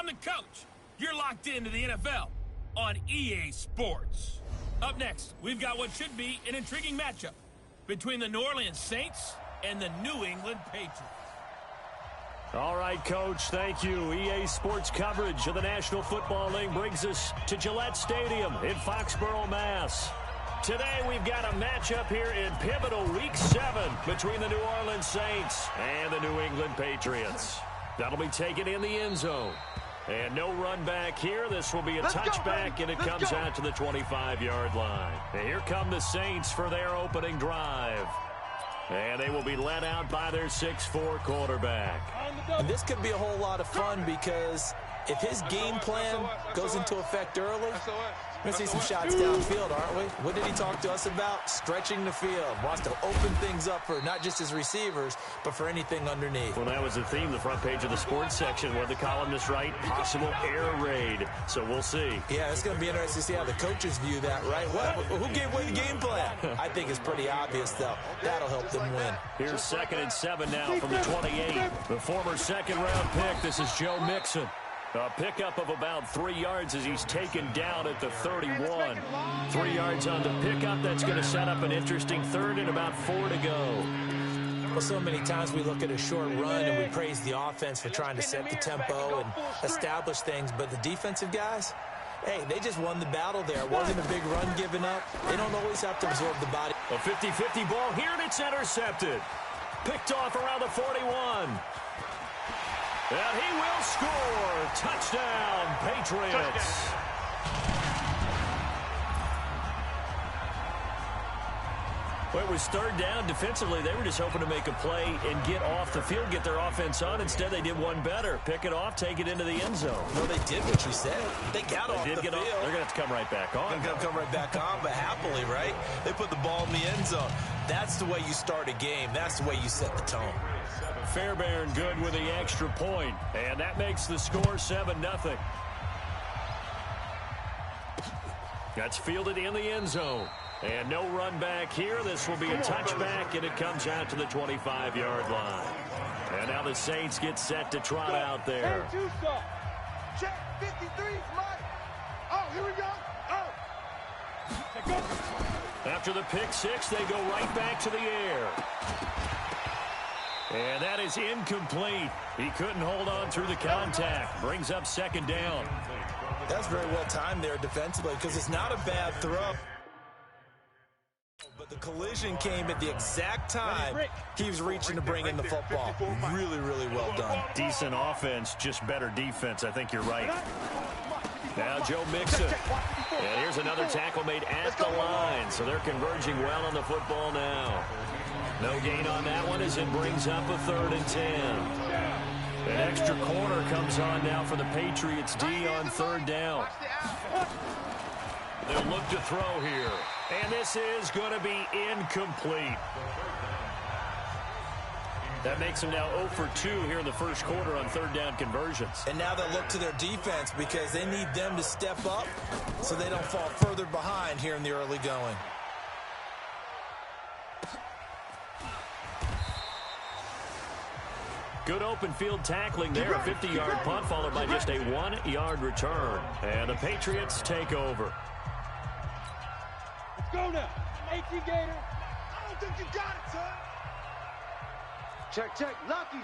I'm the coach. You're locked into the NFL on EA Sports. Up next, we've got what should be an intriguing matchup between the New Orleans Saints and the New England Patriots. All right, Coach, thank you. EA Sports coverage of the National Football League brings us to Gillette Stadium in Foxborough, Mass. Today, we've got a matchup here in pivotal Week 7 between the New Orleans Saints and the New England Patriots. That'll be taken in the end zone. And no run back here. This will be a touchback, and it comes out to the 25-yard line. And here come the Saints for their opening drive. And they will be led out by their 6'4" quarterback. And this could be a whole lot of fun because if his game plan goes into effect early, we're going to see some shots downfield, aren't we? What did he talk to us about? Stretching the field. Wants to open things up for not just his receivers, but for anything underneath. Well, that was the theme, the front page of the sports section, where the columnists write possible air raid. So we'll see. Yeah, it's going to be interesting to see how the coaches view that, right? Who gave away the game plan? I think it's pretty obvious, though. That'll help them win. Here's 2nd and 7 now from the 28. The former second-round pick. This is Joe Mixon. A pickup of about 3 yards as he's taken down at the 31. 3 yards on the pickup. That's going to set up an interesting third and about 4 to go. Well, so many times we look at a short run and we praise the offense for trying to set the tempo and establish things. But the defensive guys, hey, they just won the battle there. It wasn't a big run given up. They don't always have to absorb the body. A 50-50 ball here, and it's intercepted. Picked off around the 41. And he will score. Touchdown, Patriots. Well, it was 3rd down. Defensively, they were just hoping to make a play and get off the field, get their offense on. Instead, they did one better. Pick it off, take it into the end zone. Well, they did what you said. They got off the field. They're going to have to come right back on. They're going to come right back on, but happily, right? They put the ball in the end zone. That's the way you start a game. That's the way you set the tone. Fairbairn good with the extra point, and that makes the score 7-0. That's fielded in the end zone. And no run back here. This will be a touchback, and it comes out to the 25-yard line. And now the Saints get set to trot out there. Check 53, Mike. Oh, here we go. Oh. After the pick six, they go right back to the air. And that is incomplete. He couldn't hold on through the contact. Brings up 2nd down. That's very well timed there defensively because it's not a bad throw. But the collision came at the exact time he was reaching to bring in the football. Really, really well done. Decent offense, just better defense. I think you're right. Now Joe Mixon. And here's another tackle made at the line. So they're converging well on the football now. No gain on that one as it brings up a 3rd and 10. An extra corner comes on now for the Patriots D on 3rd down. They'll look to throw here. And this is going to be incomplete. That makes them now 0 for 2 here in the first quarter on 3rd down conversions. And now they'll look to their defense because they need them to step up so they don't fall further behind here in the early going. Good open field tackling there. A 50-yard punt followed by just a 1-yard return. And the Patriots take over. Let's go now. 18 Gator. I don't think you got it, son. Check. Lucky.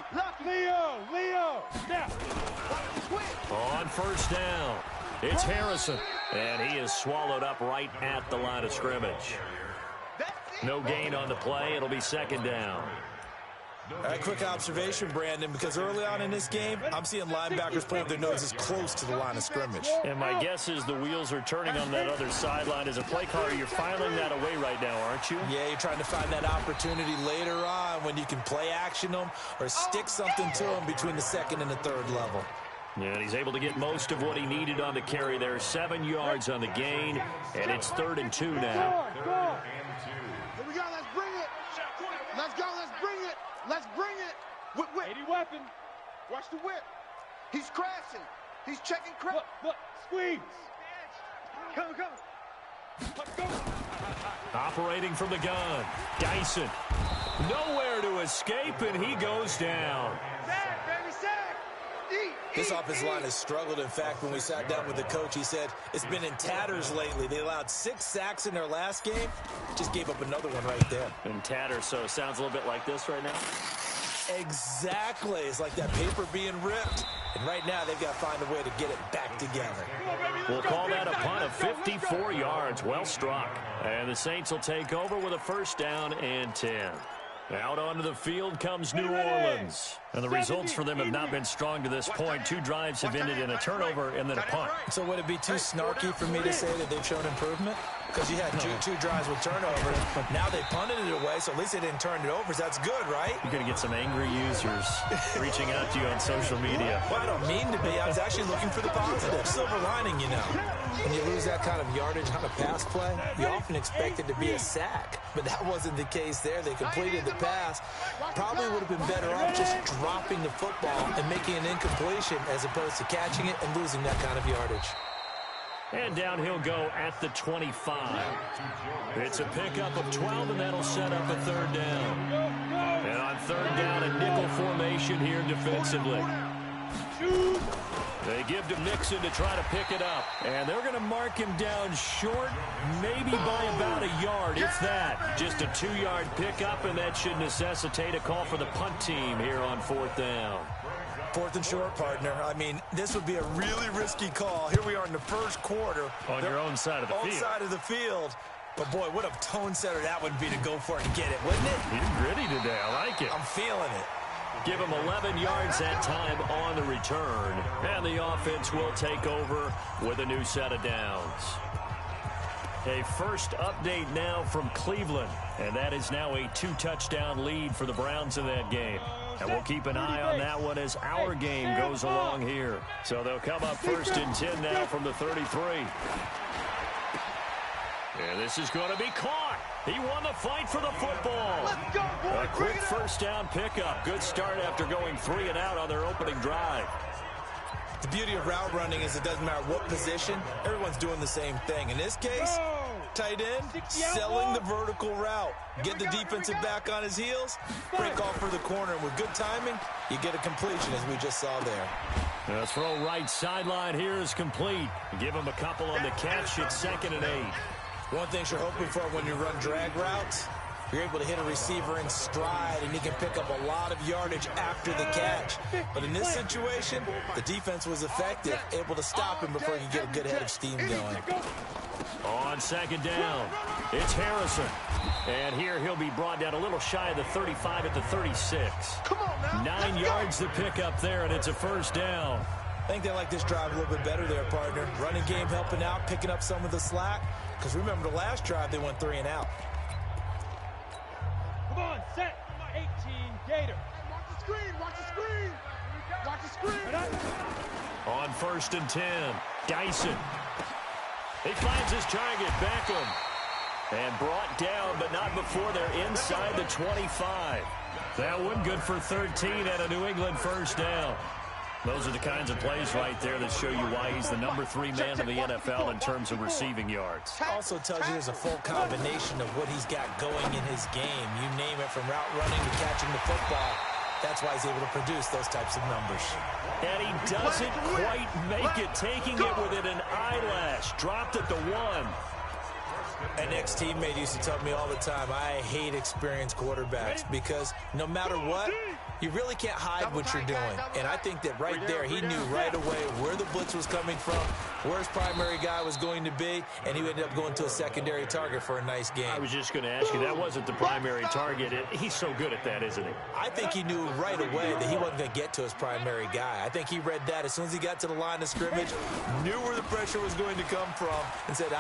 Leo. Now. On 1st down, it's Harrison. And he is swallowed up right at the line of scrimmage. No gain on the play. It'll be 2nd down. All right, quick observation, Brandon, because early on in this game, I'm seeing linebackers playing with their noses close to the line of scrimmage. And my guess is the wheels are turning on that other sideline. As a play caller, you're filing that away right now, aren't you? Yeah, you're trying to find that opportunity later on when you can play action them or stick something to them between the 2nd and the 3rd level. Yeah, and he's able to get most of what he needed on the carry there. 7 yards on the gain, and it's 3rd and 2 now. Here we go, let's bring it. Let's go, let's bring it. Let's bring it. Whip. 80 weapon. Watch the whip. He's crashing. He's checking crash. Look. Squeeze. Come. Let's go. Operating from the gun. Dyson. Nowhere to escape, and he goes down. Sack, baby, sack. This offensive line has struggled. In fact, when we sat down with the coach, he said it's been in tatters lately. They allowed 6 sacks in their last game. Just gave up another one right there. In tatters, so it sounds a little bit like this right now. Exactly. It's like that paper being ripped. And right now, they've got to find a way to get it back together. We'll call that a punt of 54 yards. Well struck. And the Saints will take over with a first down and 10. Out onto the field comes New Orleans. And the results for them have not been strong to this point. 2 drives have ended in a turnover and then a punt. So would it be too snarky for me to say that they've shown improvement? Because you had two drives with turnovers. Now they punted it away, so at least they didn't turn it over. So that's good, right? You're going to get some angry users reaching out to you on social media. Well, I don't mean to be. I was actually looking for the positive. Silver lining, you know. When you lose that kind of yardage on a pass play, you often expect it to be a sack. But that wasn't the case there. They completed the pass. Probably would have been better off just dropping the football and making an incompletion as opposed to catching it and losing that kind of yardage. And down he'll go at the 25. It's a pickup of 12, and that'll set up a third down. And on third down, a nickel formation here defensively. They give to Mixon to try to pick it up. And they're going to mark him down short, maybe by about a yard, if that. Just a 2-yard pickup, and that should necessitate a call for the punt team here on fourth down. 4th and short, partner. I mean, this would be a really risky call. Here we are in the first quarter. On your own side of the field. Own side of the field. But, boy, what a tone setter that would be to go for it and get it, wouldn't it? He's gritty today. I like it. I'm feeling it. Give him 11 yards that time on the return. And the offense will take over with a new set of downs. A first update now from Cleveland. And that is now a 2-touchdown lead for the Browns in that game. And we'll keep an eye on that one as our game goes along here. So they'll come up first and 10 now from the 33. And this is going to be caught. He won the fight for the football. Let's go, boy. A quick first down pickup. Good start after going 3 and out on their opening drive. The beauty of route running is it doesn't matter what position. Everyone's doing the same thing. In this case, tight end, selling the vertical route. Get the defensive back on his heels, break off for the corner, and with good timing, you get a completion, as we just saw there. The throw right sideline here is complete. Give him a couple on the catch. It's 2nd and 8. One thing you're hoping for when you run drag routes, you're able to hit a receiver in stride, and he can pick up a lot of yardage after the catch. But in this situation, the defense was effective, able to stop him before he could get a good head of steam going. On 2nd down, it's Harrison. And here he'll be brought down a little shy of the 35 at the 36. Come on now. 9 yards to pick up there, and it's a first down. I think they like this drive a little bit better there, partner. Running game helping out, picking up some of the slack. Because remember, the last drive, they went 3 and out. Come on, set. 18, Gator. Watch the screen. Watch the screen. Watch the screen. On 1st and 10, Dyson. He finds his target, Beckham. And brought down, but not before they're inside the 25. That one good for 13 at a New England first down. Those are the kinds of plays right there that show you why he's the number 3 man in the NFL in terms of receiving yards. Also tells you there's a full combination of what he's got going in his game. You name it, from route running to catching the football. That's why he's able to produce those types of numbers. And he doesn't quite make it, taking it within an eyelash. Dropped at the 1. An ex-teammate used to tell me all the time, I hate experienced quarterbacks because no matter what, you really can't hide what you're doing. And I think that right there, he knew right away where the blitz was coming from, where his primary guy was going to be, and he ended up going to a secondary target for a nice game. I was just going to ask you, that wasn't the primary target. He's so good at that, isn't he? I think he knew right away that he wasn't going to get to his primary guy. I think he read that as soon as he got to the line of scrimmage, knew where the pressure was going to come from, and said,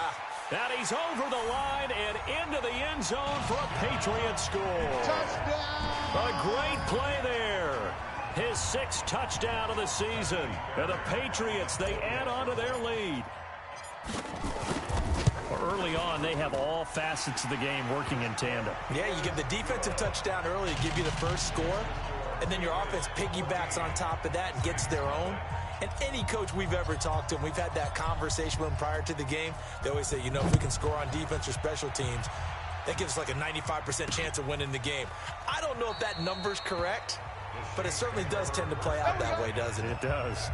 And he's over the line and into the end zone for a Patriots score. Touchdown! A great play there. His 6th touchdown of the season. And the Patriots, they add on to their lead. Early on, they have all facets of the game working in tandem. Yeah, you give the defensive touchdown early to give you the first score, and then your offense piggybacks on top of that and gets their own. And any coach we've ever talked to, and we've had that conversation with them prior to the game, they always say, you know, if we can score on defense or special teams, that gives us like a 95% chance of winning the game. I don't know if that number's correct, but it certainly does tend to play out that way, doesn't it? It does.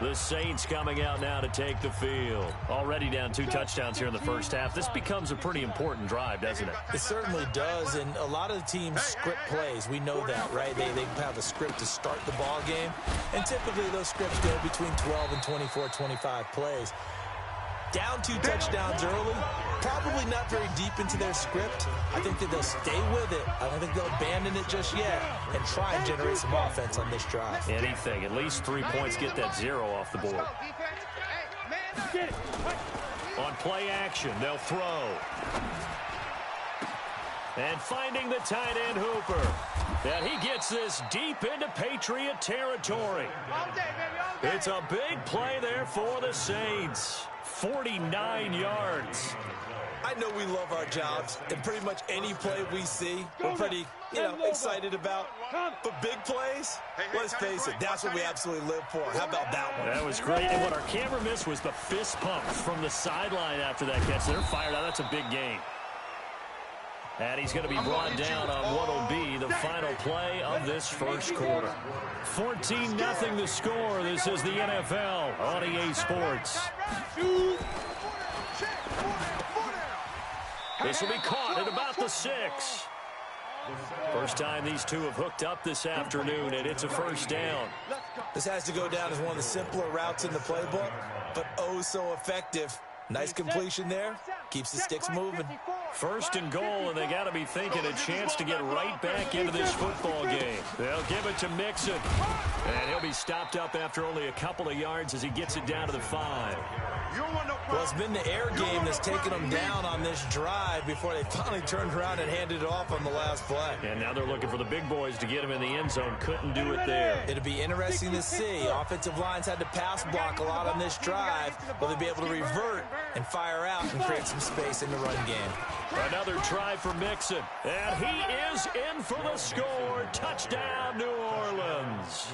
The Saints coming out now to take the field. Already down 2 touchdowns here in the first half. This becomes a pretty important drive, doesn't it? It certainly does, and a lot of the teams script plays. We know that, right? They have a script to start the ball game, and typically those scripts go between 12 and 24, 25 plays. Down 2 touchdowns early, probably not very deep into their script. I think that they'll stay with it. I don't think they'll abandon it just yet and try and generate some offense on this drive. Anything. At least 3 points, get that 0 off the board. On play action, they'll throw. And finding the tight end Hooper. And he gets this deep into Patriot territory. It's a big play there for the Saints. 49 yards. I know we love our jobs, and pretty much any play we see, we're pretty, excited about. But big plays, let's face it, that's what we absolutely live for. How about that one? That was great. And what our camera missed was the fist pump from the sideline after that catch. They're fired out. That's a big gain. And he's going to be brought down on what will be the final play of this first quarter. 14-0 the score. This is the NFL on EA Sports. This will be caught at about the 6. First time these two have hooked up this afternoon, and it's a first down. This has to go down as one of the simpler routes in the playbook, but oh so effective. Nice completion there. Keeps the sticks moving. First and goal, and they got to be thinking a chance to get right back into this football game. They'll give it to Mixon, and he'll be stopped up after only a couple of yards as he gets it down to the 5. Well, it's been the air game that's taken them down on this drive before they finally turned around and handed it off on the last play. And now they're looking for the big boys to get him in the end zone. Couldn't do it there. It'll be interesting to see. Offensive lines had to pass block a lot on this drive. Will they be able to revert and fire out and create some space in the run game? Another try for Mixon. And he is in for the score. Touchdown, New Orleans.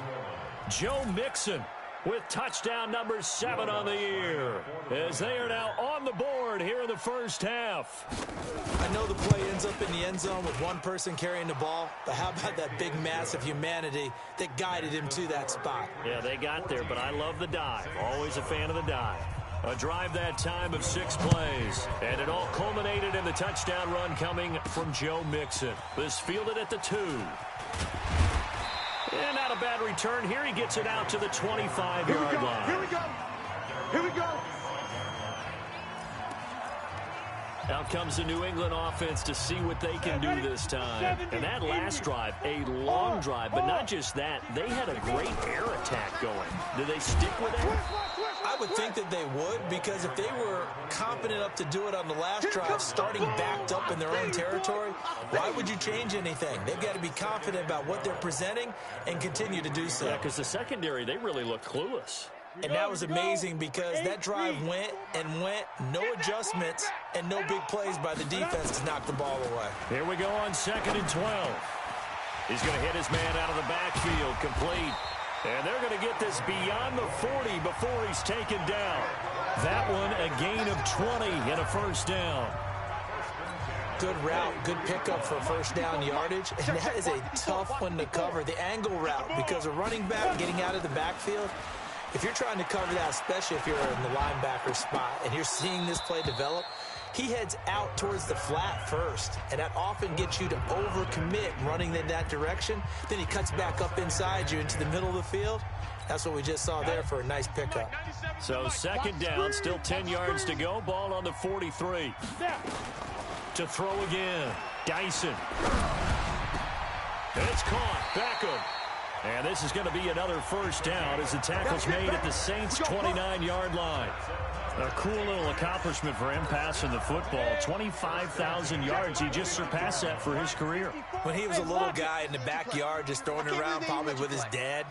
Joe Mixon with touchdown number 7 on the year, as they are now on the board here in the first half. I know the play ends up in the end zone with one person carrying the ball, but how about that big mass of humanity that guided him to that spot? Yeah, they got there, but I love the dive. Always a fan of the dive. A drive that time of 6 plays, and it all culminated in the touchdown run coming from Joe Mixon. This fielded at the 2. And not a bad return here. He gets it out to the 25-yard line. Here we go. Here we go. Out comes the New England offense to see what they can do this time. And that last drive, a long drive, but not just that. They had a great air attack going. Did they stick with that? I would think that they would, because if they were confident enough to do it on the last drive, starting backed up in their own territory, why would you change anything? They've got to be confident about what they're presenting and continue to do so. Yeah, because the secondary, they really look clueless. And that was amazing because that drive went and went, no adjustments, and no big plays by the defense to knock the ball away. Here we go on 2nd and 12. He's going to hit his man out of the backfield, complete. And they're going to get this beyond the 40 before he's taken down. That one a gain of 20 and a first down. Good route, good pickup for first down yardage. And that is a tough one to cover, the angle route, because a running back getting out of the backfield, if you're trying to cover that, especially if you're in the linebacker spot and you're seeing this play develop, he heads out towards the flat first, and that often gets you to overcommit running in that direction. Then he cuts back up inside you into the middle of the field. That's what we just saw there for a nice pickup. So 2nd down, still 10 yards to go. Ball on the 43. To throw again. Dyson. It's caught. Beckham. And this is going to be another first down as the tackle's made at the Saints' 29-yard line. A cool little accomplishment for him passing the football. 25,000 yards. He just surpassed that for his career. When he was a little guy in the backyard just throwing it around probably with his dad,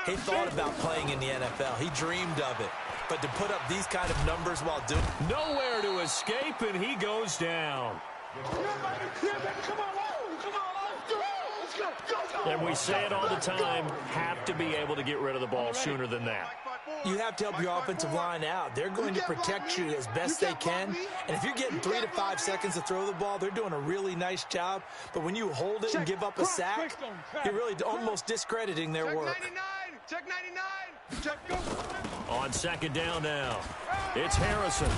he thought about playing in the NFL. He dreamed of it. But to put up these kind of numbers while doing... Nowhere to escape, and he goes down. And we say it all the time, have to be able to get rid of the ball sooner than that. you have to help your offensive line out. They're going to protect you as best they can. And if you're getting 3 to 5 seconds to throw the ball, they're doing a really nice job. But when you hold it and give up a sack, you're really almost discrediting their work. Check 99. Check go. On second down now, it's Harrison.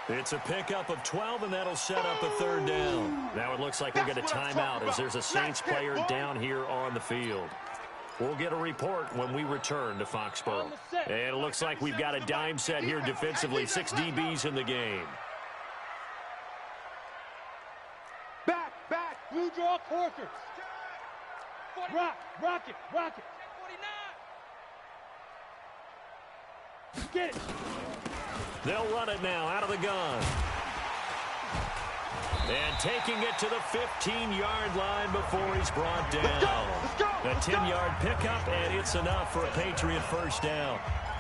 It's a pickup of 12, and that'll set up a third down. Now it looks like we'll get a timeout as there's a Saints player down here on the field. We'll get a report when we return to Foxborough. And it looks like we've got a dime set here defensively. 6 DBs in the game. Back. Blue draw quarters. Rock it. 49. Get it. They'll run it now out of the gun. And taking it to the 15-yard line before he's brought down. A 10-yard pickup, and it's enough for a Patriot first down.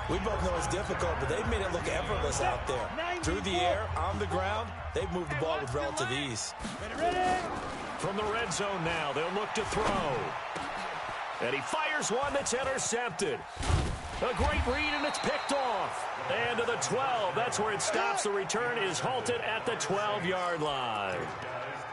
We both know it's difficult, but they've made it look effortless out there. Through the air, on the ground, they've moved the ball with relative ease. From the red zone now, they'll look to throw. And he fires one that's intercepted. A great read, and it's picked off. And to the 12. That's where it stops. The return is halted at the 12-yard line.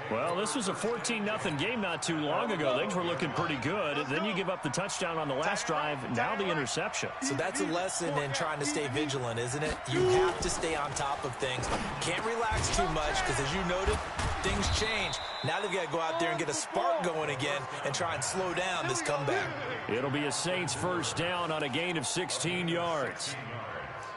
Well, this was a 14-0 game not too long ago. Things were looking pretty good. Then you give up the touchdown on the last drive. Now the interception. So that's a lesson in trying to stay vigilant, isn't it? You have to stay on top of things. Can't relax too much because, as you noted, things change. Now they've got to go out there and get a spark going again and try and slow down this comeback. It'll be a Saints first down on a gain of 16 yards.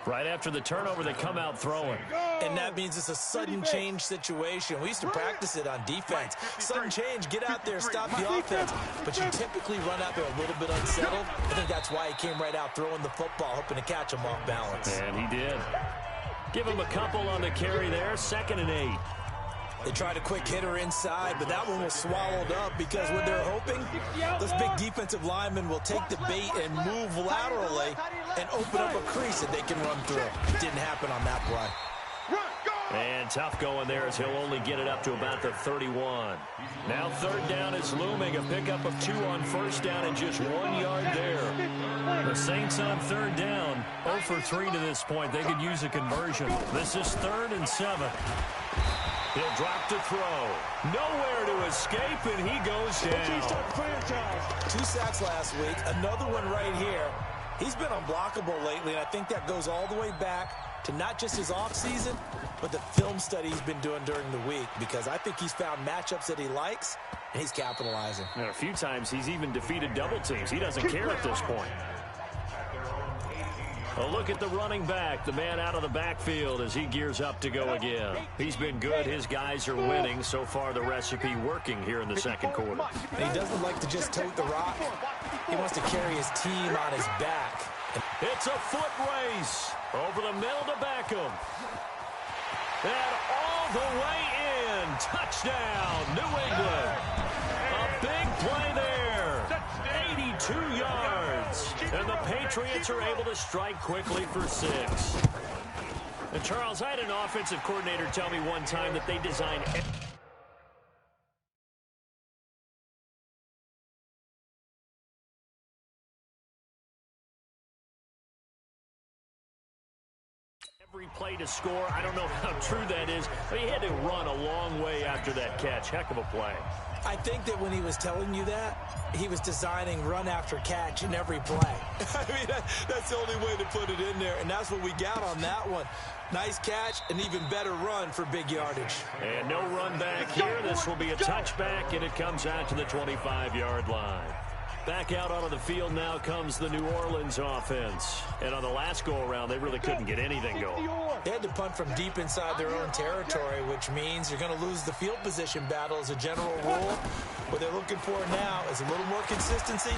Right after the turnover, they come out throwing. And that means it's a sudden change situation. We used to practice it on defense. Sudden change, get out there, stop the offense. But you typically run out there a little bit unsettled. I think that's why he came right out throwing the football, hoping to catch him off balance. And he did. Give him a couple on the carry there, 2nd and 8. They tried a quick hitter inside, but that one was swallowed up because what they're hoping, those big defensive linemen will take the bait and move laterally and open up a crease that they can run through. Didn't happen on that play. And tough going there as he'll only get it up to about the 31. Now 3rd down is looming. A pickup of 2 on first down and just 1 yard there. The Saints on 3rd down, 0 for 3 to this point. They could use a conversion. This is 3rd and 7. He'll drop to throw. Nowhere to escape, and he goes down. 2 sacks last week, another one right here. He's been unblockable lately, and I think that goes all the way back to not just his offseason, but the film study he's been doing during the week, because I think he's found matchups that he likes, and he's capitalizing. And a few times he's even defeated double teams. He doesn't care at this point. A look at the running back, the man out of the backfield as he gears up to go again. He's been good. His guys are winning. So far, the recipe working here in the second quarter. And he doesn't like to just tote the rock. He wants to carry his team on his back. It's a foot race over the middle to Beckham. And all the way in. Touchdown, New England. A big play there. 82 yards. And the Patriots are able to strike quickly for 6. And Charles, I had an offensive coordinator tell me one time that they design every play to score. I don't know how true that is, but he had to run a long way after that catch. Heck of a play. I think that when he was telling you that, he was designing run after catch in every play. I mean, that's the only way to put it in there, and that's what we got on that one. Nice catch, an even better run for big yardage. And no run back here. This will be a touchback, and it comes out to the 25-yard line. Back out onto the field now comes the New Orleans offense. And on the last go-around, they really couldn't get anything going. They had to punt from deep inside their own territory, which means you're going to lose the field position battle as a general rule. What they're looking for now is a little more consistency,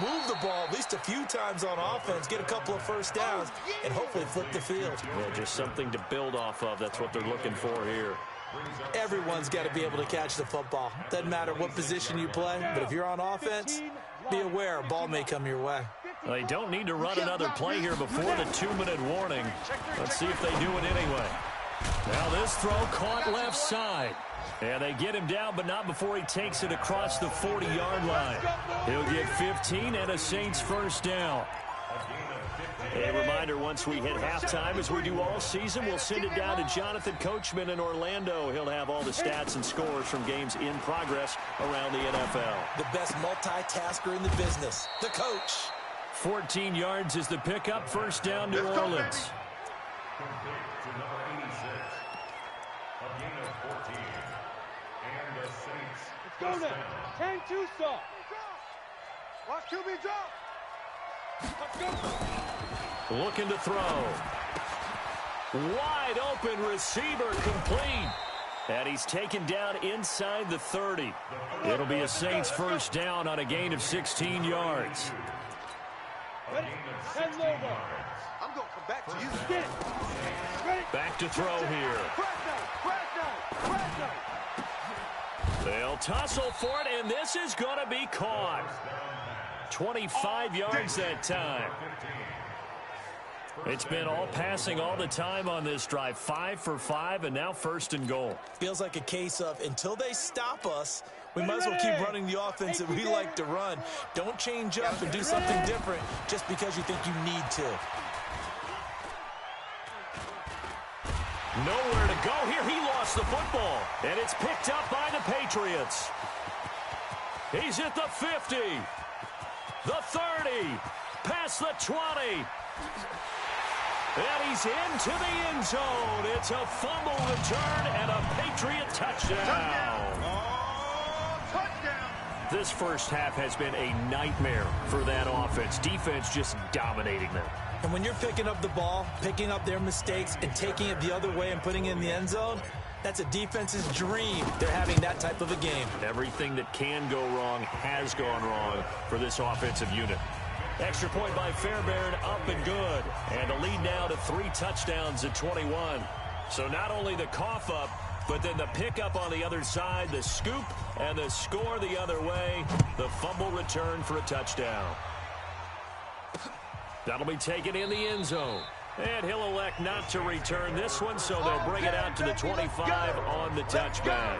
move the ball at least a few times on offense, get a couple of first downs, and hopefully flip the field. Yeah, just something to build off of. That's what they're looking for here. Everyone's got to be able to catch the football. Doesn't matter what position you play, but if you're on offense, be aware a ball may come your way. Well, they don't need to run another play here before the 2-minute warning. Let's see if they do it anyway. Now this throw caught left side. And they get him down, but not before he takes it across the 40-yard line. He'll get 15 and a Saints first down. reminder, once we hit halftime, as we do all season, we'll send it down to Jonathan Coachman in Orlando. He'll have all the stats and scores from games in progress around the NFL. The best multitasker in the business, the coach. 14 yards is the pickup. First down, New Orleans. Go now. 10-2 stop. Watch QB drop. Let's go. Looking to throw. Wide open receiver complete. And he's taken down inside the 30. It'll be a Saints first down on a gain of 16 yards. Ready? 10 logo. I'm going to come back to you. Get it. Ready? Back to throw here. Crash down. They'll tussle for it, and this is going to be caught. 25 yards that time. It's been all passing all the time on this drive. 5 for 5, and now first and goal. Feels like a case of until they stop us, we might as well keep running the offense that we like to run. Don't change up and do something different just because you think you need to. Nowhere to go here. He lost the football, and it's picked up by the Patriots. He's at the 50, the 30, past the 20. And he's into the end zone. It's a fumble return and a Patriot touchdown. Oh, touchdown. This first half has been a nightmare for that offense. Defense just dominating them. And when you're picking up the ball, picking up their mistakes, and taking it the other way and putting it in the end zone, that's a defense's dream. They're having that type of a game. Everything that can go wrong has gone wrong for this offensive unit. Extra point by Fairbairn, up and good. And a lead now to 3 touchdowns at 21. So not only the cough up, but then the pickup on the other side, the scoop, and the score the other way. The fumble return for a touchdown. That'll be taken in the end zone. And he'll elect not to return this one, so they'll bring it out to the 25 on the touchback.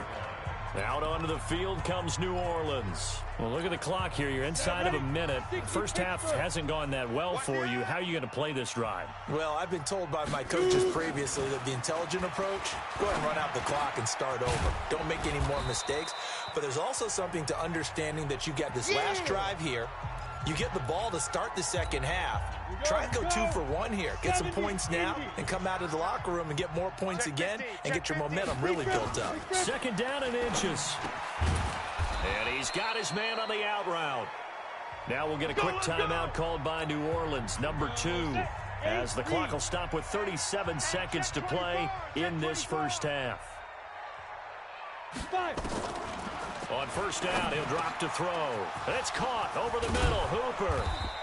Out onto the field comes New Orleans. Well, look at the clock here. You're inside of a minute. First half hasn't gone that well for you. How are you going to play this drive? Well, I've been told by my coaches previously that the intelligent approach, go ahead and run out the clock and start over. Don't make any more mistakes. But there's also something to understanding that you got this last drive here. You get the ball to start the second half. Try and go 2 for 1 here. Get some points now and come out of the locker room and get more points again and get your momentum really built up. Second down and inches. And he's got his man on the out route. Now we'll get a quick timeout called by New Orleans, number 2, as the clock will stop with 37 seconds to play in this first half. 5. On first down, he'll drop to throw. It's caught over the middle. Hooper.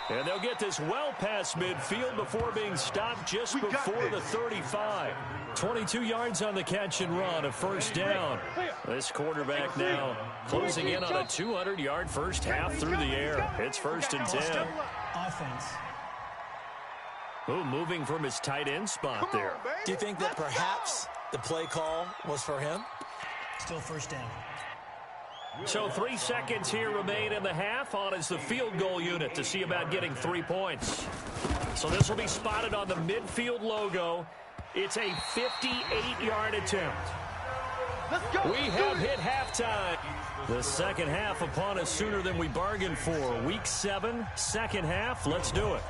And they'll get this well past midfield before being stopped just before the 35. 22 yards on the catch and run, a first down. This quarterback now closing in on a 200-yard first half through the air. It's first and 10. Offense. Ooh, moving from his tight end spot there. Do you think that perhaps the play call was for him? Still first down. So 3 seconds here remain in the half. On is the field goal unit to see about getting 3 points. So this will be spotted on the midfield logo. It's a 58-yard attempt. Let's go. We have hit halftime. The second half upon us sooner than we bargained for. Week 7, second half. Let's do it.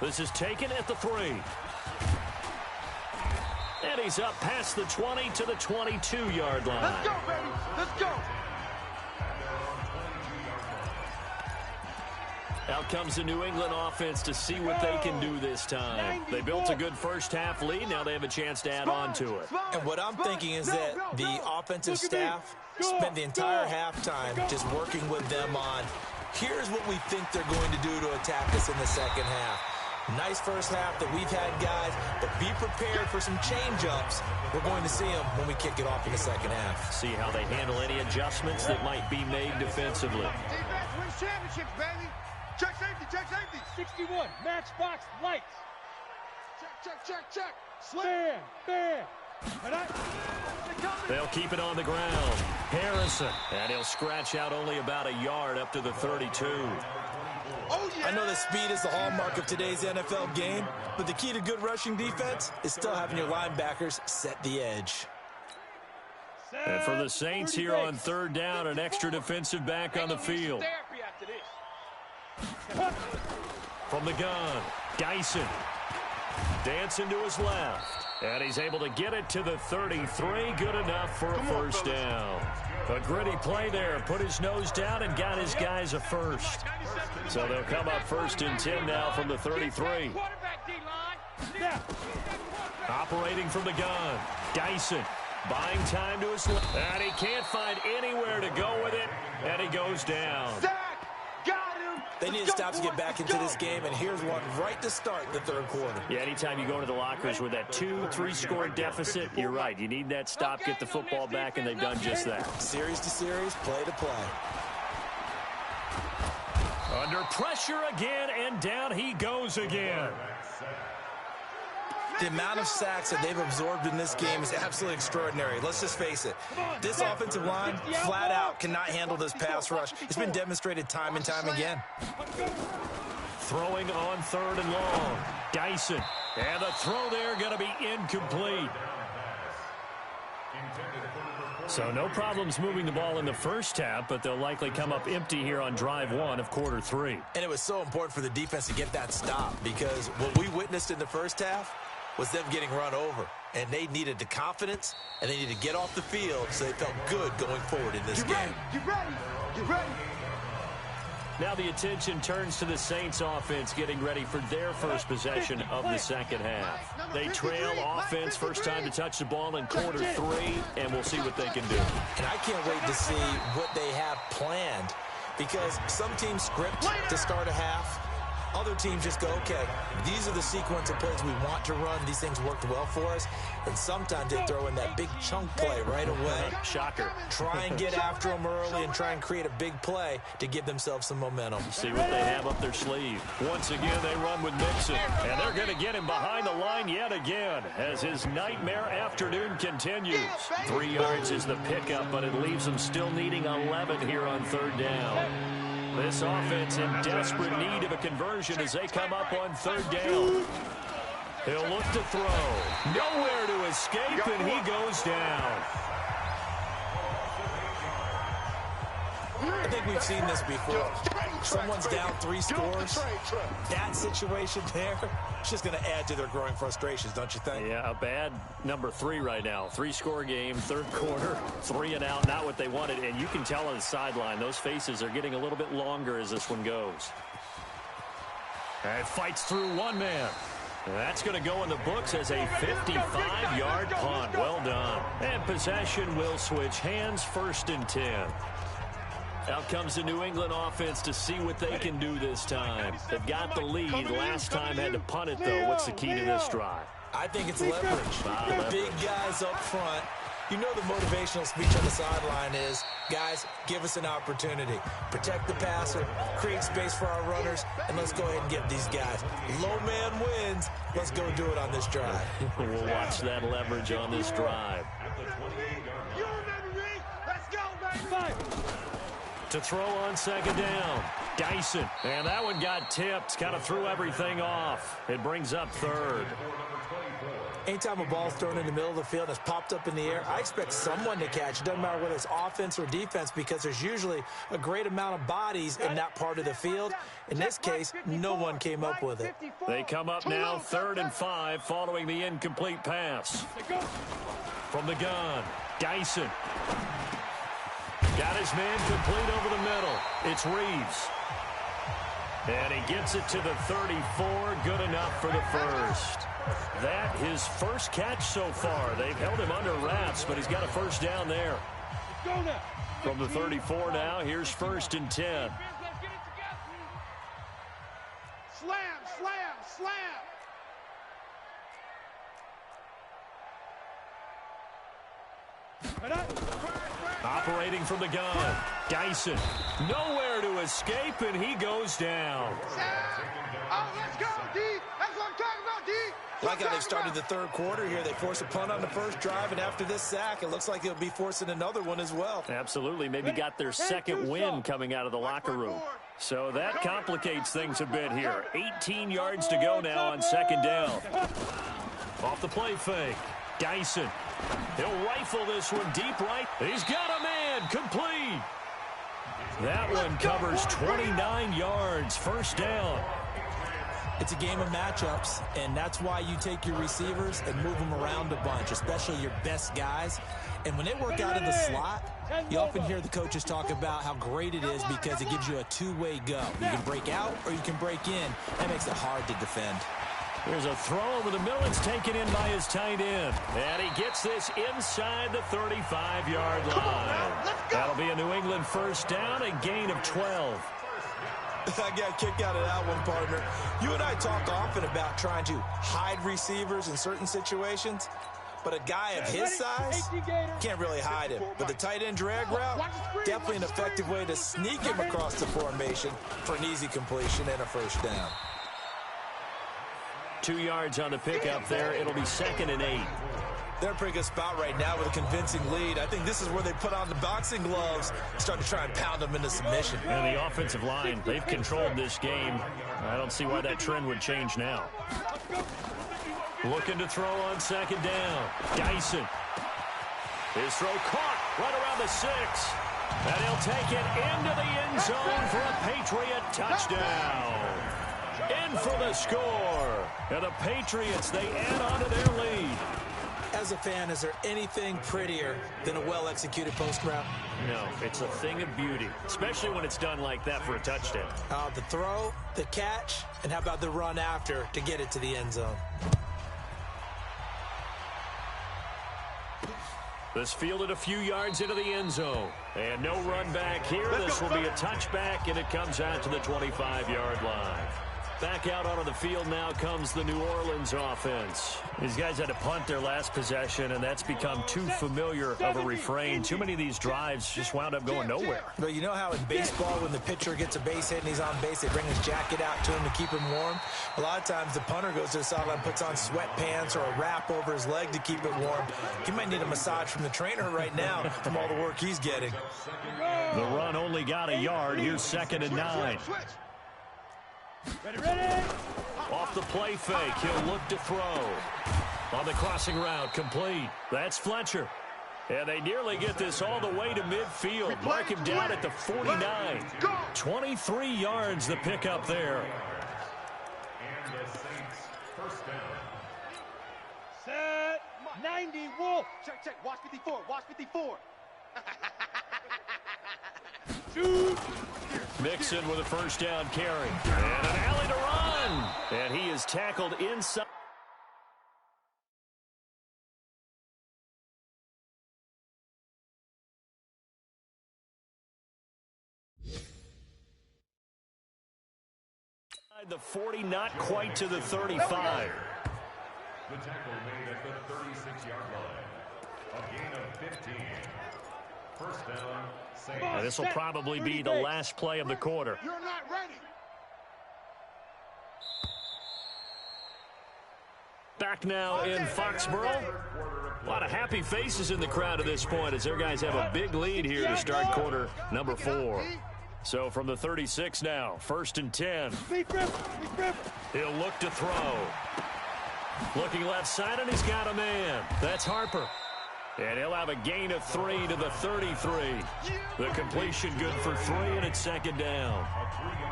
This is taken at the 3. And he's up past the 20 to the 22-yard line. Let's go, baby. Let's go. Out comes the New England offense to see what they can do this time. They built a good first half lead. Now they have a chance to add on to it. And what I'm thinking is that the offensive staff spent the entire halftime just working with them on, here's what we think they're going to do to attack us in the second half. Nice first half that we've had, guys, but be prepared for some change-ups. We're going to see them when we kick it off in the second half. See how they handle any adjustments that might be made defensively. Defense wins championships, baby. Check safety, check safety. 61, matchbox lights. Check. Bam, bam. They'll keep it on the ground. Harrison. And he'll scratch out only about a yard up to the 32. Oh, yeah. I know that speed is the hallmark of today's NFL game, but the key to good rushing defense is still having your linebackers set the edge. And for the Saints here on third down, an extra defensive back on the field. From the gun, Dyson. Dancing to his left. And he's able to get it to the 33. Good enough for a first down. A gritty play there. Put his nose down and got his guys a first. So they'll come up 1st and 10 now from the 33. Operating from the gun, Dyson. Buying time to his left. And he can't find anywhere to go with it. And he goes down. They need to stop to get back into this game, and here's one right to start the third quarter. Yeah, anytime you go into the lockers with that 2-3 score deficit, you're right. You need that stop, get the football back, and they've done just that. Series to series, play to play. Under pressure again, and down he goes again. The amount of sacks that they've absorbed in this game is absolutely extraordinary. Let's just face it. This offensive line, flat out, cannot handle this pass rush. It's been demonstrated time and time again. Throwing on 3rd and long. Dyson. And the throw there going to be incomplete. So no problems moving the ball in the first half, but they'll likely come up empty here on drive 1 of quarter 3. And it was so important for the defense to get that stop, because what we witnessed in the first half was them getting run over. And they needed the confidence, and they needed to get off the field so they felt good going forward in this game. Get ready! Get ready! Now the attention turns to the Saints offense getting ready for their first possession of the second half. They trail offense, first time to touch the ball in quarter 3, and we'll see what they can do. And I can't wait to see what they have planned, because some teams script to start a half. Other teams just go, okay, these are the sequence of plays we want to run. These things worked well for us. And sometimes they throw in that big chunk play right away. Shocker. Try and get after them early and try and create a big play to give themselves some momentum. See what they have up their sleeve. Once again, they run with Mixon. And they're going to get him behind the line yet again as his nightmare afternoon continues. 3 yards is the pickup, but it leaves them still needing 11 here on 3rd down. This offense in desperate need of a conversion as they come up on 3rd down. He'll look to throw. Nowhere to escape, and he goes down. I think we've seen this before. Someone's down 3 scores. That situation there, it's just going to add to their growing frustrations, don't you think? Yeah, a bad number 3 right now. 3-score game, 3rd quarter, 3 and out, not what they wanted. And you can tell on the sideline, those faces are getting a little bit longer as this one goes. And fights through one man. That's going to go in the books as a 55-yard punt. Well done. And possession will switch hands, 1st and 10. Out comes the New England offense to see what they can do this time. They've got the lead. Last time had to punt it, though. What's the key to this drive? I think it's leverage. Big guys up front. You know the motivational speech on the sideline is, guys, give us an opportunity. Protect the passer, create space for our runners, and let's go ahead and get these guys. Low man wins. Let's go do it on this drive. We'll watch that leverage on this drive. Let's go, baby! To throw on 2nd down, Dyson. And that one got tipped, kind of threw everything off. It brings up 3rd. Anytime a ball's thrown in the middle of the field and it's popped up in the air, I expect someone to catch. It doesn't matter whether it's offense or defense, because there's usually a great amount of bodies in that part of the field. In this case, no one came up with it. They come up now 3rd and 5 following the incomplete pass. From the gun, Dyson. Got his man complete over the middle. It's Reeves. And he gets it to the 34. Good enough for the first. That his first catch so far. They've held him under wraps, but he's got a first down there. From the 34 now, here's 1st and 10. Slam, slam, slam. Operating from the gun, Dyson, nowhere to escape, and he goes down. Oh, let's go, D. That's what I'm talking about, D. Like how they started the third quarter here. They forced a punt on the first drive, and after this sack, it looks like they'll be forcing another one as well. Absolutely. Maybe got their second win coming out of the locker room. So that complicates things a bit here. 18 yards to go now on second down. Off the play fake. Dyson. He'll rifle this one deep right. He's got a man. Complete. That one covers 29 yards. First down. It's a game of matchups, and that's why you take your receivers and move them around a bunch, especially your best guys. And when they work out of the slot, you often hear the coaches talk about how great it is because it gives you a two-way go. You can break out or you can break in. That makes it hard to defend. There's a throw over the middle. It's taken in by his tight end. And he gets this inside the 35-yard line. That'll be a New England first down, a gain of 12. I got a kick out of that one, partner. You and I talk often about trying to hide receivers in certain situations, but a guy of his size can't really hide him. But the tight end drag route, definitely an effective way to sneak him across the formation for an easy completion and a first down. 2 yards on the pickup there. It'll be 2nd and 8. They're in a pretty good spot right now with a convincing lead. I think this is where they put on the boxing gloves, start to try and pound them into submission. And the offensive line, they've controlled this game. I don't see why that trend would change now. Looking to throw on second down. Dyson. His throw caught right around the 6. And he'll take it into the end zone for a Patriot touchdown. In for the score. And the Patriots, they add on to their lead. As a fan, is there anything prettier than a well-executed post route? No, it's a thing of beauty, especially when it's done like that for a touchdown. The throw, the catch, and how about the run after to get it to the end zone? This fielded a few yards into the end zone. And no run back here. This will be a touchback, and it comes out to the 25-yard line. Back out onto the field now comes the New Orleans offense. These guys had to punt their last possession, and that's become too familiar of a refrain. Too many of these drives just wound up going nowhere. But you know how in baseball, when the pitcher gets a base hit and he's on base, they bring his jacket out to him to keep him warm? A lot of times the punter goes to the sideline, puts on sweatpants or a wrap over his leg to keep it warm. He might need a massage from the trainer right now from all the work he's getting. The run only got a yard. Here's 2nd and 9. Ready. Off the play fake, he'll look to throw. On the crossing route, complete. That's Fletcher. And they nearly get this all the way to midfield. Mark him down at the 49. 23 yards the pickup there. And the Saints first down. Set. 90 Wolf. Check. Watch 54. Watch 54. Shoot. Mixon with a first down carry. And an alley to run. And he is tackled inside. The 40, not quite to the 35. The tackle made at the 36-yard line. A gain of 15. First down, Saints. And this will probably be the last play of the quarter. You're not ready. Back now in Foxborough. A lot of happy faces in the crowd at this point as their guys have a big lead here to start quarter number 4. So from the 36 now, 1st and 10. He'll look to throw. Looking left side, and he's got a man. That's Harper. And he'll have a gain of 3 to the 33. The completion good for 3, and it's 2nd down.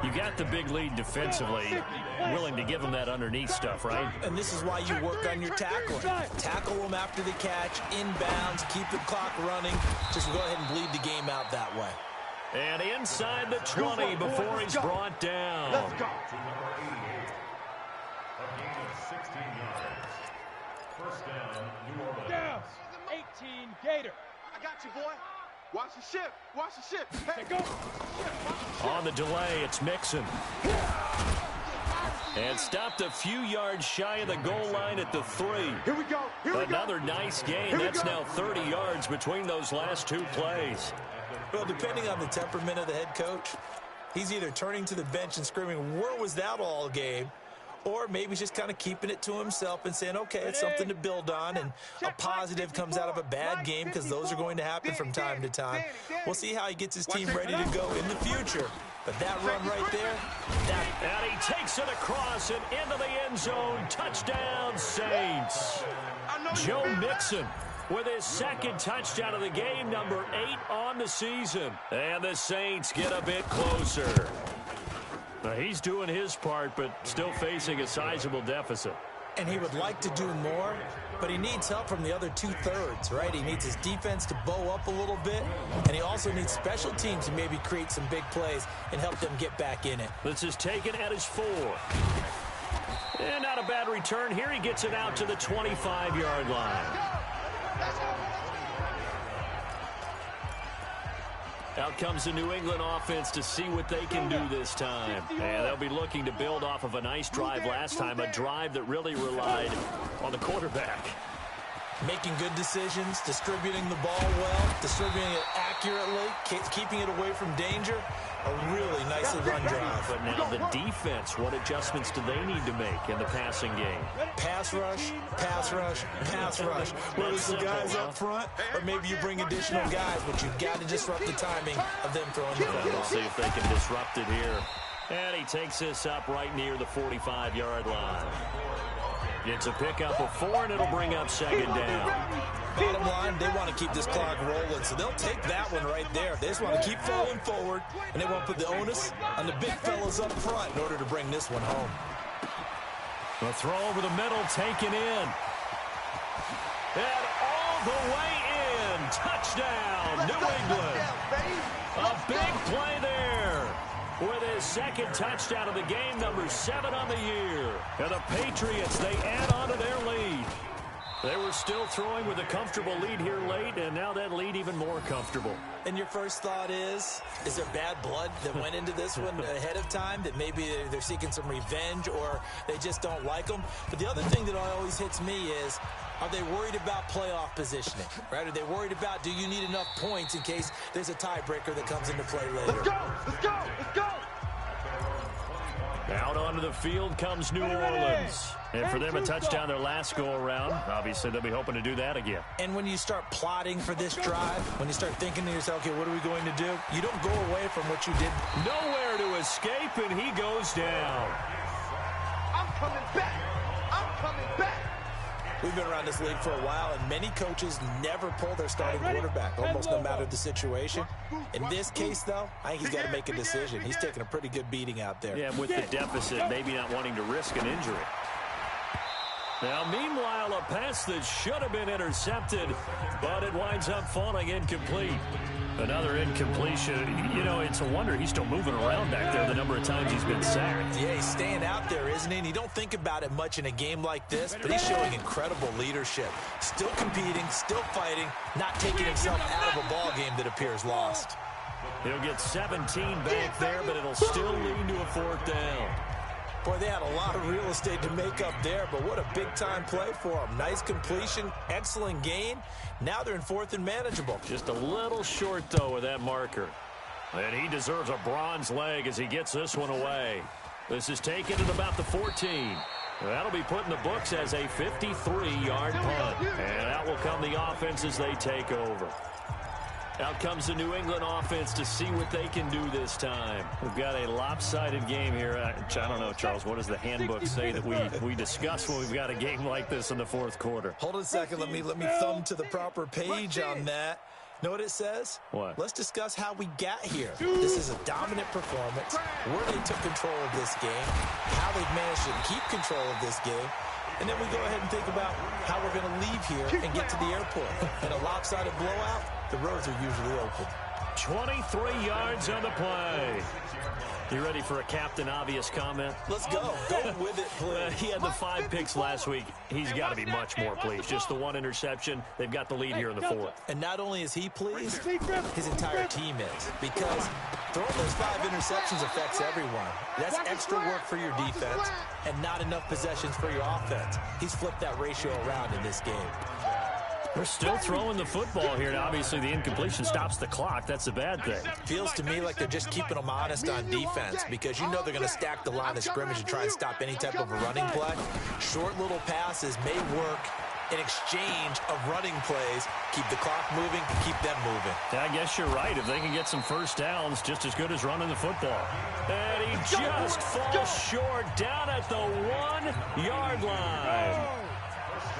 You got the big lead defensively. Willing to give them that underneath stuff, right? And this is why you work on your tackling. Tackle them after the catch, inbounds, keep the clock running. Just go ahead and bleed the game out that way. And inside the 20 before he's brought down. Let's go. To number 88. A gain of 16 yards. First down, New Orleans. Down. 18 Gator. I got you, boy. Watch the ship. Watch the ship. Hey, go. On the delay, it's Mixon. And stopped a few yards shy of the goal line at the 3. Here we go. Another nice gain. That's now 30 yards between those last 2 plays. Well, depending on the temperament of the head coach, he's either turning to the bench and screaming, "Where was that all game?" Or maybe he's just kind of keeping it to himself and saying, okay, it's something to build on, and a positive comes out of a bad game because those are going to happen from time to time. We'll see how he gets his team ready to go in the future. But that run right there, and he takes it across and into the end zone. Touchdown, Saints. Joe Mixon with his second touchdown of the game, number 8 on the season. And the Saints get a bit closer. He's doing his part, but still facing a sizable deficit. And he would like to do more, but he needs help from the other 2/3, right? He needs his defense to bow up a little bit, and he also needs special teams to maybe create some big plays and help them get back in it. This is taken at his 4. And not a bad return here. He gets it out to the 25-yard line. Out comes the New England offense to see what they can do this time. And they'll be looking to build off of a nice drive last time, a drive that really relied on the quarterback. Making good decisions, distributing the ball well, distributing it accurately, keeping it away from danger. A really nicely run drive. But now the defense, what adjustments do they need to make in the passing game? Pass rush, pass rush, pass rush. Whether it's the guys up front or maybe you bring additional guys, but you've got to disrupt the timing of them throwing the football. We'll see if they can disrupt it here. And he takes this up right near the 45-yard line. It's a pickup of 4, and it'll bring up second down. Bottom line, they want to keep this clock rolling, so they'll take that one right there. They just want to keep falling forward, and they want to put the onus on the big fellas up front in order to bring this one home. A throw over the middle, taken in. And all the way in. Touchdown, New England. A big play there. With his second touchdown of the game, number 7 on the year. And the Patriots, they add on to their lead. They were still throwing with a comfortable lead here late, and now that lead even more comfortable. And your first thought is there bad blood that went into this one ahead of time, that maybe they're seeking some revenge or they just don't like them? But the other thing that always hits me is, are they worried about playoff positioning, right? Are they worried about, do you need enough points in case there's a tiebreaker that comes into play later? Let's go! Let's go! Let's go! Out onto the field comes New Orleans. And for them, a touchdown their last go-around. Obviously, they'll be hoping to do that again. And when you start plotting for this drive, when you start thinking to yourself, okay, what are we going to do? You don't go away from what you did. Nowhere to escape, and he goes down. I'm coming back. I'm coming back. We've been around this league for a while, and many coaches never pull their starting quarterback, almost no matter the situation. In this case, though, I think he's got to make a decision. He's taking a pretty good beating out there. Yeah, with the deficit, maybe not wanting to risk an injury. Now, meanwhile, a pass that should have been intercepted, but it winds up falling incomplete. Another incompletion. You know, it's a wonder he's still moving around back there the number of times he's been sacked. Yeah, he's staying out there, isn't he? And you don't think about it much in a game like this, but he's showing incredible leadership. Still competing, still fighting, not taking himself out of a ball game that appears lost. He'll get 17 back there, but it'll still lead to a 4th down. Boy, they had a lot of real estate to make up there, but what a big-time play for them. Nice completion, excellent gain. Now they're in 4th and manageable. Just a little short, though, with that marker. And he deserves a bronze leg as he gets this one away. This is taken at about the 14. That'll be put in the books as a 53-yard punt. And out will come the offense as they take over. Out comes the New England offense to see what they can do this time. We've got a lopsided game here. I don't know, Charles, what does the handbook say that we discuss when we've got a game like this in the 4th quarter? Hold on a second. Let me thumb to the proper page on that. Know what it says? What? Let's discuss how we got here. This is a dominant performance, where they took control of this game, how they've managed to keep control of this game, and then we go ahead and think about how we're going to leave here and get to the airport. In a lopsided blowout, the roads are usually open. 23 yards on the play. You ready for a Captain Obvious comment? Let's go. Go with it, please. He had the 5 picks last week. He's got to be much more pleased. Just the 1 interception. They've got the lead here in the 4th. And not only is he pleased, his entire team is. Because throwing those 5 interceptions affects everyone. That's extra work for your defense and not enough possessions for your offense. He's flipped that ratio around in this game. They're still throwing the football here, and obviously the incompletion stops the clock. That's the bad thing. Feels to me like they're just keeping them honest on defense because you know they're going to stack the line of scrimmage and try and stop any type of a running play. Short little passes may work in exchange of running plays. Keep the clock moving, keep them moving. Yeah, I guess you're right. If they can get some first downs, just as good as running the football. And he just falls short down at the 1-yard line.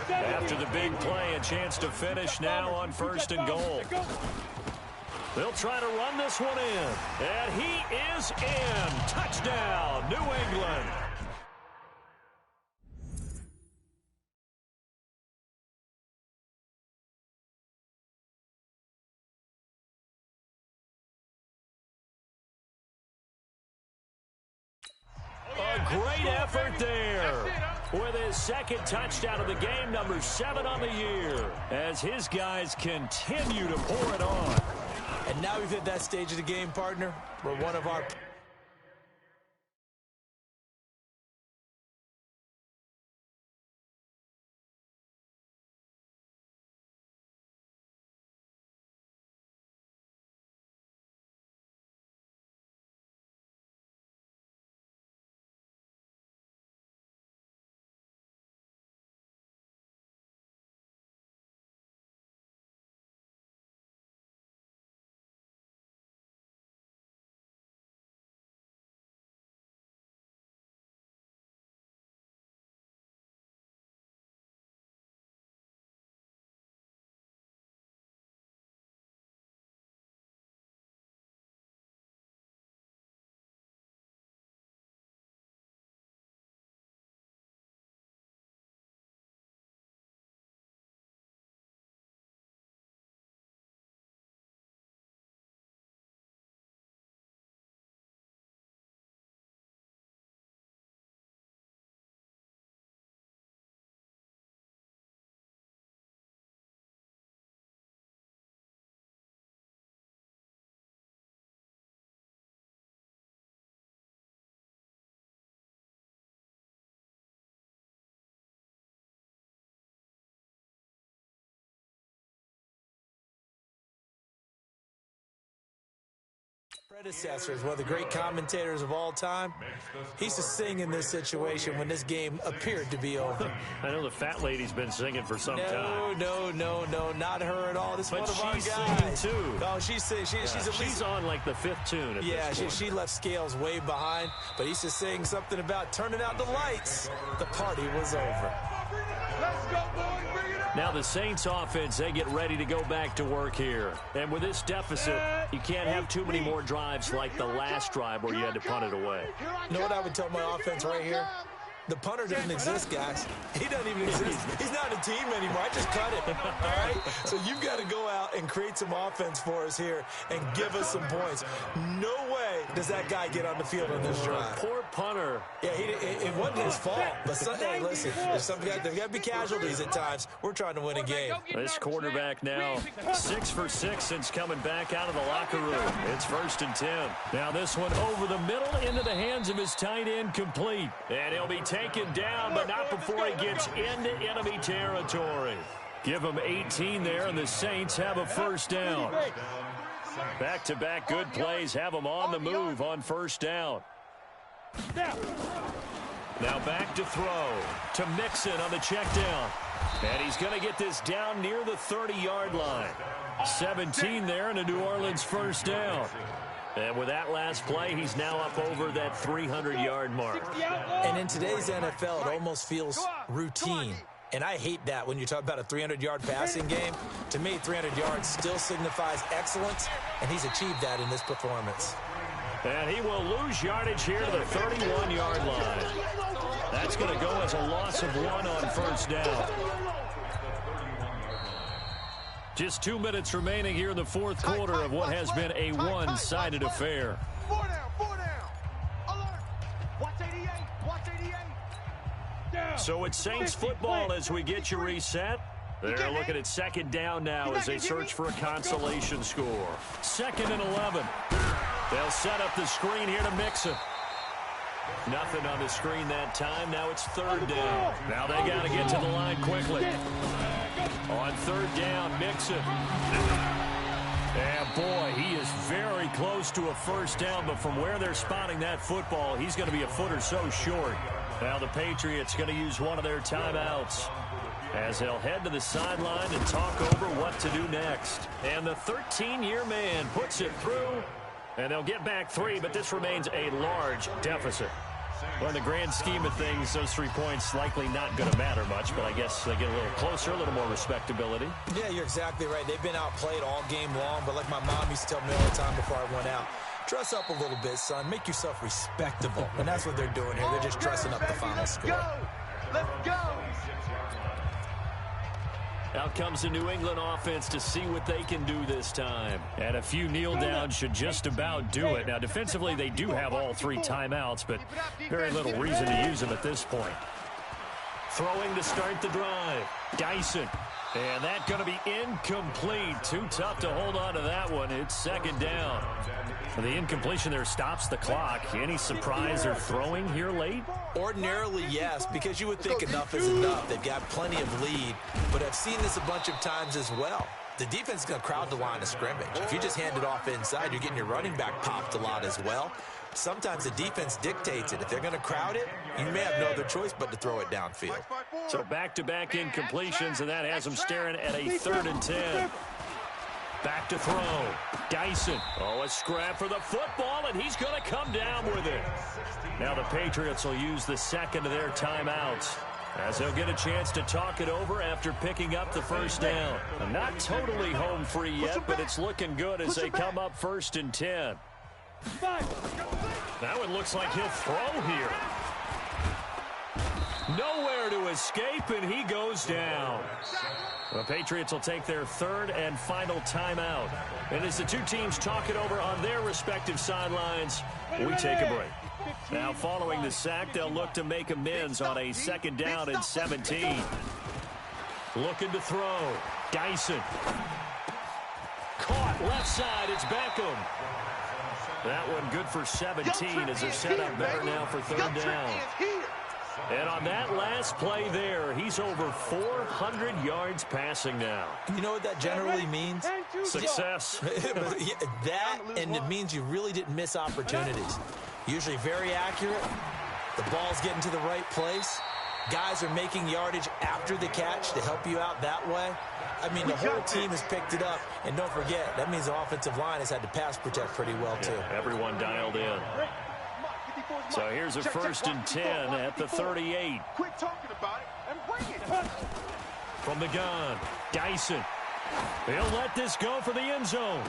After the big play, a chance to finish now on 1st and goal. They'll try to run this one in. And he is in. Touchdown, New England. A great effort there with his second touchdown of the game, number 7 on the year, as his guys continue to pour it on. And now we've hit that stage of the game, partner, where one of our predecessors, one of the great commentators of all time. He used to sing in this situation when this game appeared to be over. I know the fat lady's been singing for some time. No, not her at all. This is one of our guys. She's singing too. Oh, she's singing. She's on like the 5th tune. Yeah, she left Scales way behind, but he used to sing something about turning out the lights. The party was over. Let's go, boys. Bring it up. Now the Saints offense, they get ready to go back to work here. And with this deficit, you can't have too many more drives like the last drive where you had to punt it away. You know what I would tell my offense right here? The punter doesn't exist, guys. He doesn't even exist. He's not a team anymore. I just cut him, all right? So you've got to go out and create some offense for us here and give us some points. No way does that guy get on the field on this drive. Poor punter. Yeah, it wasn't his fault. But hey, listen, there's got to be casualties at times. We're trying to win a game. This quarterback now 6 for 6 since coming back out of the locker room. It's 1st and 10. Now this one over the middle into the hands of his tight end, complete. And he'll be taken down, but not before he gets into enemy territory. Give him 18 there, and the Saints have a first down. Back-to-back good plays have them on the move on first down. Now back to throw to Mixon on the check down. And he's going to get this down near the 30-yard line. 17 there, and a New Orleans first down. And with that last play, he's now up over that 300-yard mark. And in today's NFL, it almost feels routine. And I hate that when you talk about a 300-yard passing game. To me, 300 yards still signifies excellence, and he's achieved that in this performance. And he will lose yardage here to the 31-yard line. That's going to go as a loss of 1 on first down. Just 2 minutes remaining here in the fourth quarter of what has been a one-sided affair. 4 down. Alert. Watch 88. Watch 88. Down. So it's Saints football as we get you reset. They're looking at second down now as they search for a consolation score. 2nd and 11. They'll set up the screen here to Mixon. Nothing on the screen that time. Now it's third down. Now they got to get to the line quickly. On third down, Mixon. And boy, he is very close to a first down, but from where they're spotting that football, he's going to be a foot or so short. Now the Patriots going to use one of their timeouts as they'll head to the sideline and talk over what to do next. And the 13-year man puts it through, and they'll get back 3, but this remains a large deficit. Well, in the grand scheme of things, those 3 points likely not going to matter much, but I guess they get a little closer, a little more respectability. Yeah, you're exactly right. They've been outplayed all game long, but like my mom used to tell me all the time before I went out, dress up a little bit, son. Make yourself respectable. And that's what they're doing here. They're just dressing up the final score. Let's go! Out comes the New England offense to see what they can do this time. And a few kneel downs should just about do it. Now, defensively, they do have all 3 timeouts, but very little reason to use them at this point. Throwing to start the drive. Dyson. And that's going to be incomplete. Too tough to hold on to that one. It's second down. The incompletion there stops the clock. Any surprise or throwing here late? Ordinarily, yes, because you would think enough is enough. They've got plenty of lead, but I've seen this a bunch of times as well. The defense is going to crowd the line of scrimmage. If you just hand it off inside, you're getting your running back popped a lot as well. Sometimes the defense dictates it. If they're going to crowd it, you may have no other choice but to throw it downfield. So back-to-back incompletions, and that has them staring at a 3rd and 10. Back to throw. Dyson. Oh, a scrap for the football, and he's going to come down with it. Now the Patriots will use the second of their timeouts as they'll get a chance to talk it over after picking up the first down. Not totally home free yet, but it's looking good as they come up 1st and 10. That one looks like he'll throw here. Nowhere to escape, and he goes down. The Patriots will take their 3rd and final timeout. And as the 2 teams talk it over on their respective sidelines, we take a break. Now, following the sack, they'll look to make amends on a 2nd down and 17. Looking to throw. Dyson. Caught left side. It's Beckham. That one good for 17 as they're set up better now for 3rd down. And on that last play there, he's over 400 yards passing now. You know what that generally means? Success. That, and it means you really didn't miss opportunities. Usually very accurate. The ball's getting to the right place. Guys are making yardage after the catch to help you out that way. I mean, the whole team has picked it up. And don't forget, that means the offensive line has had to pass protect pretty well, too. Yeah, everyone dialed in. So here's a 1st and 10 at the 38. Quit talking about it and bring it. From the gun, Dyson. He'll let this go for the end zone.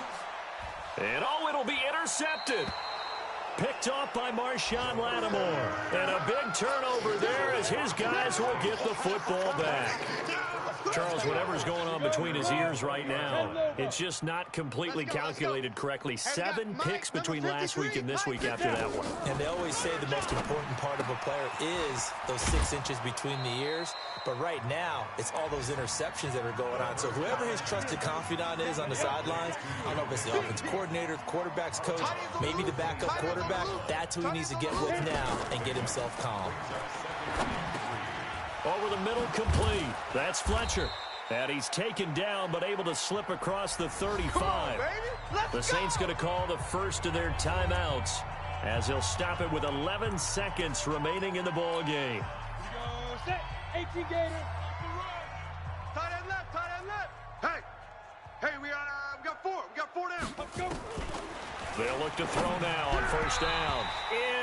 And oh, it'll be intercepted. Picked off by Marshawn Lattimore. And a big turnover there as his guys will get the football back. Charles, whatever's going on between his ears right now, it's just not completely calculated correctly. 7 picks between last week and this week after that one. And they always say the most important part of a player is those 6 inches between the ears. But right now, it's all those interceptions that are going on. So whoever his trusted confidant is on the sidelines, I don't know if it's the offense coordinator, the quarterback's coach, maybe the backup quarterback, that's who he needs to get with now and get himself calm. Over the middle, complete. That's Fletcher. And he's taken down, but able to slip across the 35. The Saints going to call the first of their timeouts as he'll stop it with 11 seconds remaining in the ball game. 18 Gators. Tight end left. Hey, we got 4. We got 4 down. Let's go. They'll look to throw now on first down.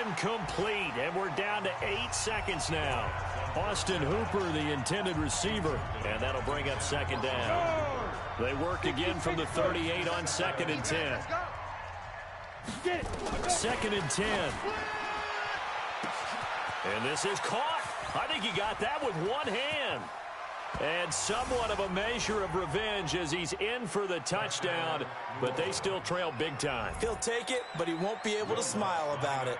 Incomplete, and we're down to 8 seconds now. Austin Hooper, the intended receiver, and that'll bring up 2nd down. They work again from the 38 on 2nd and 10. 2nd and 10. And this is caught. I think he got that with one hand. And somewhat of a measure of revenge as he's in for the touchdown, but they still trail big time. He'll take it, but he won't be able to smile about it.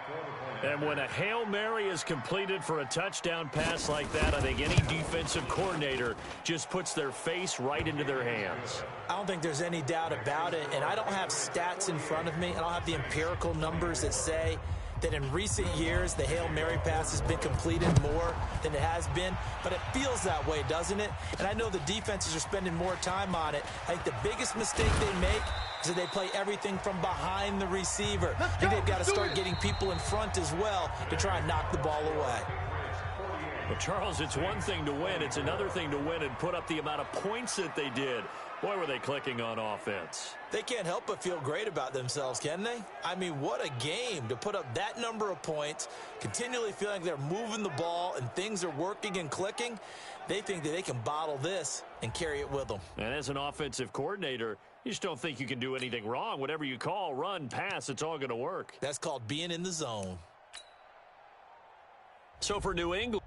And when a Hail Mary is completed for a touchdown pass like that, I think any defensive coordinator just puts their face right into their hands. I don't think there's any doubt about it, and I don't have stats in front of me. I don't have the empirical numbers that say that in recent years the Hail Mary pass has been completed more than it has been, but it feels that way, doesn't it? And I know the defenses are spending more time on it. I think the biggest mistake they make is that they play everything from behind the receiver. I think they've got to start getting people in front as well to try and knock the ball away. Well, Charles, it's one thing to win. It's another thing to win and put up the amount of points that they did. Boy, were they clicking on offense. They can't help but feel great about themselves, can they? I mean, what a game to put up that number of points, continually feeling like they're moving the ball and things are working and clicking. They think that they can bottle this and carry it with them. And as an offensive coordinator, you just don't think you can do anything wrong. Whatever you call, run, pass, it's all going to work. That's called being in the zone. So for New England,